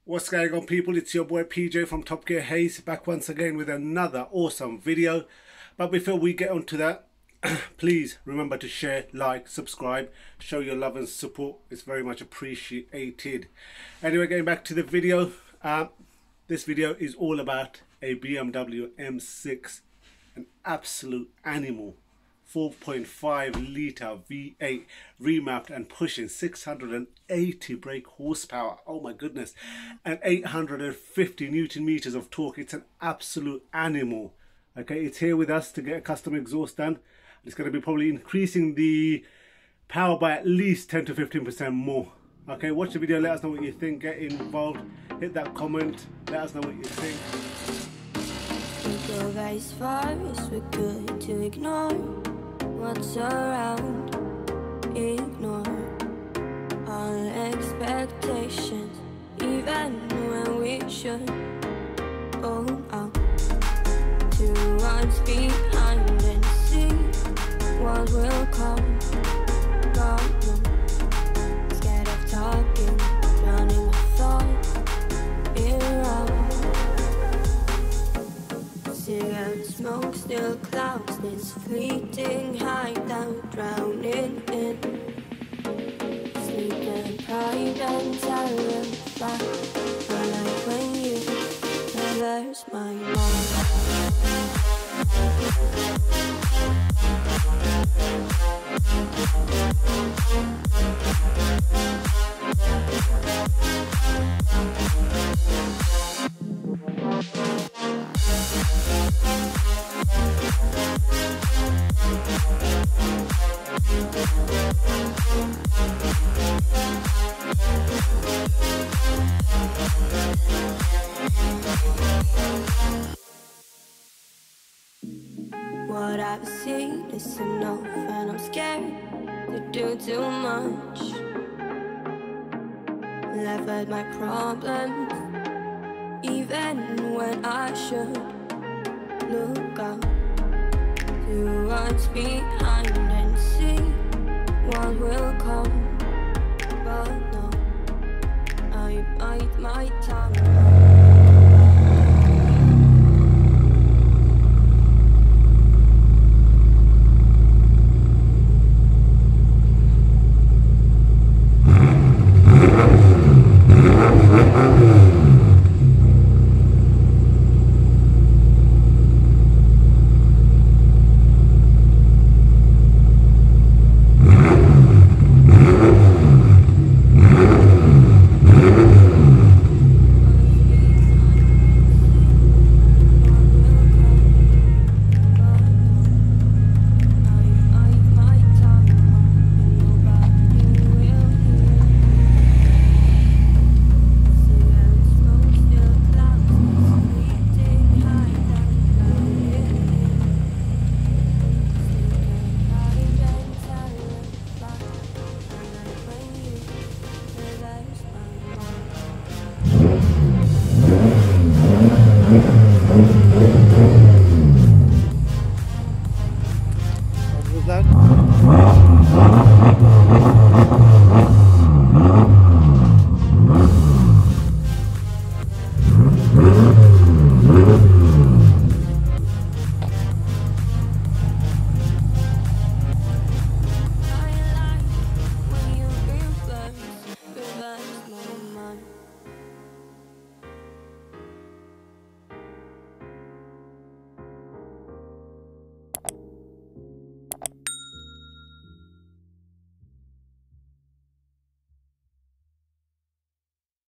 What's going on, people? It's your boy PJ from Topgear Hayes, back once again with another awesome video. But before we get onto that, please remember to share, like, subscribe, show your love and support. It's very much appreciated. Anyway, getting back to the video, this video is all about a BMW M6, an absolute animal. 4.5 litre V8 remapped and pushing 680 brake horsepower. Oh my goodness, and 850 Newton meters of torque. It's an absolute animal. Okay, it's here with us to get a custom exhaust done. It's going to be probably increasing the power by at least 10 to 15% more. Okay, watch the video, let us know what you think, get involved, hit that comment, let us know what you think. Go as far as we're good to ignore what's around, ignore all expectations, even when we should hold out to what's behind and see what will come. God, no. Scared of talking, drowning my thoughts around. Cigarette smoke still clouds this fleeting hideout, drowning in sleep and pride and terrified. I like when you traverse my mind. What I've seen is enough, and I'm scared to do too much. Left my problems, even when I should look up to what's behind and see what will come. But no, I bite my tongue.